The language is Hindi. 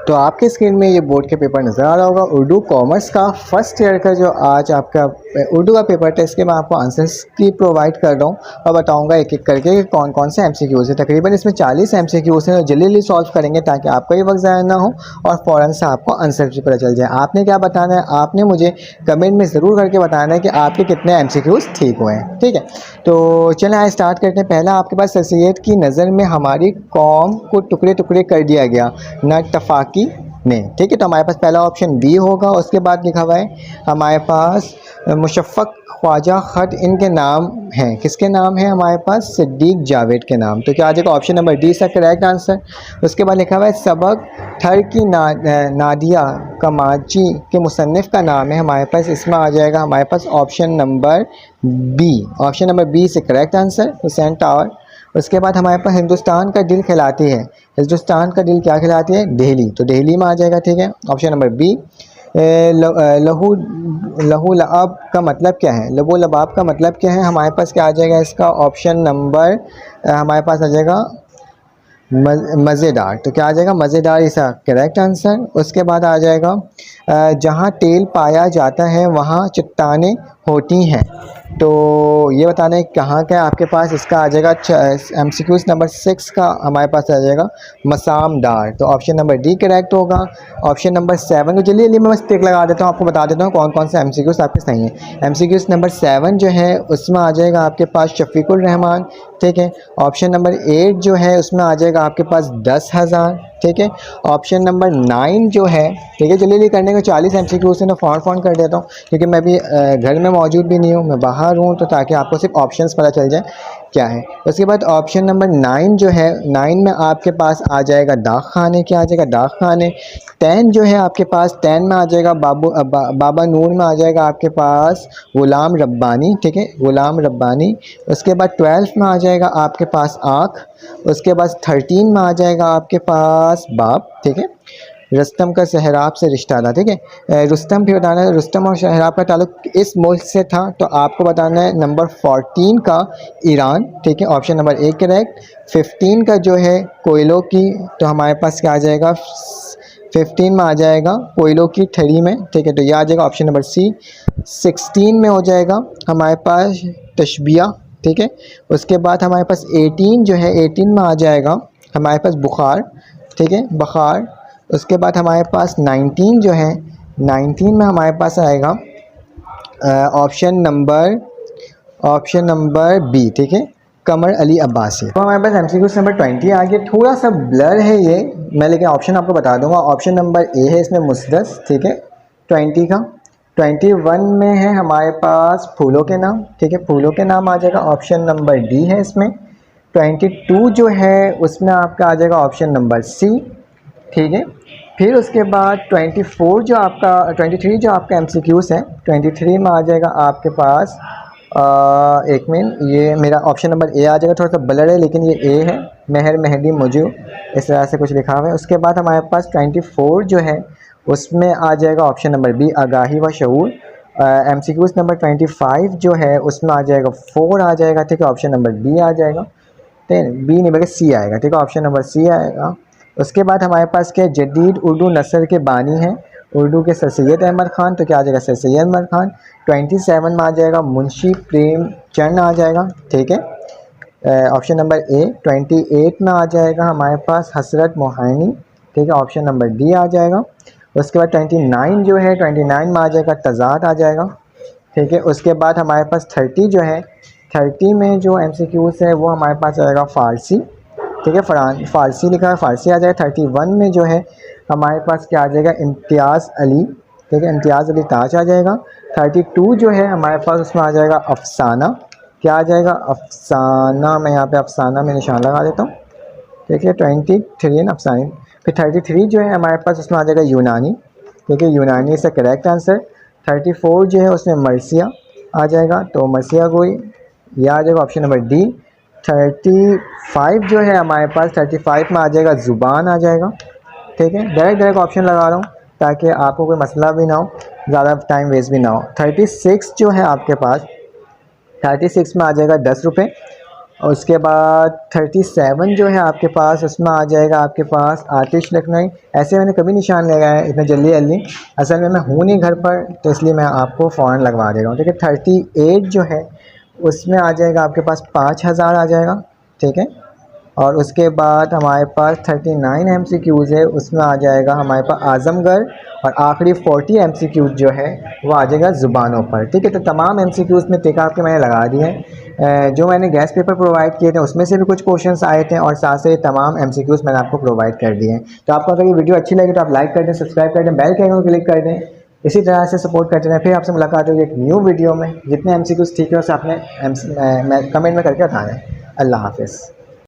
तो आपके स्क्रीन में ये बोर्ड के पेपर नज़र आ रहा होगा। उर्दू कॉमर्स का फर्स्ट ईयर का जो आज आपका उर्दू का पेपर टेस्ट के मैं आपको आंसर्स की प्रोवाइड कर रहा हूँ और बताऊँगा एक एक करके कि कौन कौन से एमसीक्यूज़ है। तकरीबन इसमें 40 एमसीक्यूज़ हैं, जल्दी जल्दी सॉल्व करेंगे ताकि आपका भी वक्त ज़ाया ना हो और फ़ौरन से आपको आंसर भी पता चल जाए। आपने क्या बताना है, आपने मुझे कमेंट में ज़रूर करके बताना है कि आपके कितने एमसीक्यूज़ ठीक हुए हैं। ठीक है, तो चलें आज स्टार्ट करते हैं। पहला आपके पास शख्सियत की नज़र में हमारी कौम को टुकड़े टुकड़े कर दिया गया न तफाकी में। ठीक है, तो हमारे पास पहला ऑप्शन बी होगा। उसके बाद लिखा हुआ है हमारे पास मुशफ़क़ ख्वाजा खट इनके नाम हैं। किसके नाम हैं हमारे पास? सिद्दीक जावेद के नाम। तो क्या आ जाएगा? ऑप्शन नंबर डी इसका करेक्ट आंसर। उसके बाद लिखा हुआ है सबक थर की नादिया कमाची के मुसन्निफ़ का नाम है हमारे पास। इसमें आ जाएगा हमारे पास option number B. Option number B से करेक्ट आंसर हुसैन टावर। उसके बाद हमारे पास हिंदुस्तान का दिल खिलाती है। हिंदुस्तान का दिल क्या खिलाती है? दिल्ली। तो दिल्ली में आ जाएगा। ठीक है, ऑप्शन नंबर बी। लहू लहू लआब का मतलब क्या है? लहू लबाब का मतलब क्या है? हमारे पास क्या आ जाएगा इसका? ऑप्शन नंबर हमारे पास आ जाएगा मज़ेदार। तो क्या आ जाएगा? मज़ेदार इसका करेक्ट आंसर। उसके बाद आ जाएगा जहाँ तेल पाया जाता है वहाँ चट्टानें होती हैं। तो ये बताना है कहाँ का है आपके पास? इसका आ जाएगा एमसीक्यूज़ नंबर 6 का हमारे पास आ जाएगा मसामदार। तो ऑप्शन नंबर डी करेक्ट होगा। ऑप्शन नंबर 7 को जल्दी जल्दी मैं बस टिक लगा देता हूँ, आपको बता देता हूँ कौन कौन से एमसीक्यूज़ आपके सही हैं। एमसीक्यूज़ नंबर 7 जो है उसमें आ जाएगा आपके पास शफीकुर रहमान। ठीक है, ऑप्शन नंबर 8 जो है उसमें आ जाएगा आपके पास 10,000। ठीक है, ऑप्शन नंबर 9 जो है, ठीक है जल्दी जल्दी करने को 40 एमसीक्यू से मैं फ़ोन कर देता हूँ क्योंकि मैं भी घर में मौजूद भी नहीं हूँ, मैं बाहर हूँ, तो ताकि आपको सिर्फ ऑप्शंस पता चल जाए क्या है। उसके बाद ऑप्शन नंबर 9 जो है 9 में आपके पास आ जाएगा दाग खाने। क्या आ जाएगा? दाग खाने। 10 जो है आपके पास 10 में आ जाएगा बाबा नूर में आ जाएगा आपके पास ग़ुलाम रब्बानी। ठीक है, ग़ुलाम रब्बानी। उसके बाद 12 में आ जाएगा आपके पास आँख। उसके बाद 13 में आ जाएगा आपके पास बाप। ठीक है, रुस्तम का सहराब से रिश्ता था। ठीक है, रुस्तम भी बताना है, रुस्तम और सहराब का ताल्लुक इस मुल्क से था, तो आपको बताना है नंबर 14 का ईरान। ठीक है, ऑप्शन नंबर ए करेक्ट। 15 का जो है कोयलों की, तो हमारे पास क्या आ जाएगा? 15 में आ जाएगा कोयलों की ठड़ी में। ठीक है, तो यह आ जाएगा ऑप्शन नंबर सी। 16 में हो जाएगा हमारे पास तशबिया। ठीक है, उसके बाद हमारे पास 18 जो है 18 में आ जाएगा हमारे पास बुखार। ठीक है, बुखार। उसके बाद हमारे पास 19 जो है 19 में हमारे पास आएगा ऑप्शन नंबर बी। ठीक है, कमर अली अब्बासी। तो हमारे पास एमसीक्यूज़ नंबर 20 आ गया। थोड़ा सा ब्लर है ये मैं, लेकिन ऑप्शन आपको बता दूंगा। ऑप्शन नंबर ए है इसमें मुसदस। ठीक है, 20 का। 21 में है हमारे पास फूलों के नाम। ठीक है, फूलों के नाम आ जाएगा। ऑप्शन नंबर डी है इसमें। 22 जो है उसमें आपका आ जाएगा ऑप्शन नंबर सी। ठीक है, फिर उसके बाद 24 जो आपका 23 जो आपका एमसीक्यूज़ है 23 में आ जाएगा आपके पास एक मिनट, ये मेरा ऑप्शन नंबर ए आ जाएगा। थोड़ा सा ब्लर है लेकिन ये ए है। मेहर मेहदी मुझू इस तरह से कुछ लिखा हुआ है। उसके बाद हमारे पास 24 जो है उसमें आ जाएगा ऑप्शन नंबर बी आगाही व शऊर। एमसीक्यूज़ नंबर 25 जो है उसमें आ जाएगा 4 आ जाएगा। ठीक है, ऑप्शन नंबर बी आ जाएगा। ठीक है, बी नहीं बल्कि सी आएगा। ठीक है, ऑप्शन नंबर सी आएगा। उसके बाद हमारे पास क्या जदीद उर्दू नसर के बानी हैं उर्दू के सर सैयद अहमद ख़ान। तो क्या आ जाएगा? सर सैयद अहमद ख़ान। 27 में आ जाएगा मुंशी प्रेमचंद आ जाएगा। ठीक है, ऑप्शन नंबर ए। 28 में आ जाएगा हमारे पास हसरत मोहानी। ठीक है, ऑप्शन नंबर डी आ जाएगा। उसके बाद 29 जो है 29 में आ जाएगा तज़ाद आ जाएगा। ठीक है, उसके बाद हमारे पास 30 जो है 30 में जो एमसीक्यूज़ है वो हमारे पास आएगा फ़ारसी। ठीक है, फ़ारसी लिखा है, फ़ारसी आ जाएगा। 31 में जो है हमारे पास क्या आ जाएगा? इम्तियाज़ अली। ठीक है, इम्तियाज़ अली ताज आ जाएगा। 32 जो है हमारे पास उसमें आ जाएगा अफ़साना। क्या आ जाएगा? अफ़साना। मैं यहाँ पे अफ़साना में निशान लगा देता हूँ। ठीक है, 23 अफ़सानी। फिर 33 जो है हमारे पास उसमें आ जाएगा यूनानी। ठीक है, यूनानी से करेक्ट आंसर। 34 जो है उसमें मरसिया आ जाएगा, तो मरसिया कोई यह आ जाएगा ऑप्शन नंबर डी। 35 जो है हमारे पास 35 में आ जाएगा ज़ुबान आ जाएगा। ठीक है, डायरेक्ट ऑप्शन लगा रहा हूँ ताकि आपको कोई मसला भी ना हो, ज़्यादा टाइम वेस्ट भी ना हो। 36 जो है आपके पास 36 में आ जाएगा 10 रुपये। और उसके बाद 37 जो है आपके पास, उसमें आ जाएगा आपके पास आतिश लखनऊ। ऐसे मैंने कभी निशान लगाया है इतना जल्दी जल्दी, असल में मैं हूँ नहीं घर पर, तो इसलिए मैं आपको फ़ौरन लगवा दे रहा हूँ। ठीक है, 38 जो है उसमें आ जाएगा आपके पास 5000 आ जाएगा। ठीक है, और उसके बाद हमारे पास 39 MCQs है, उसमें आ जाएगा हमारे पास आज़मगढ़। और आखिरी 40 MCQs जो है वो आ जाएगा ज़ुबानों पर। ठीक है, तो तमाम MCQs में टिक आपके मैंने लगा दिए हैं। जो मैंने गैस पेपर प्रोवाइड किए थे उसमें से भी कुछ क्वेश्चंस आए थे, और साथ से तमाम MCQs मैंने आपको प्रोवाइड कर दिए हैं। तो आपको अगर ये वीडियो अच्छी लगी तो आप लाइक कर दें, सब्सक्राइब कर दें, बेल के आइकन को क्लिक कर दें। इसी तरह से सपोर्ट करते रहें। फिर आपसे मुलाकात होगी एक न्यू वीडियो में। जितने MCQs ठीक है उसे आपने कमेंट में करके बताना है। अल्लाह हाफ़िज़।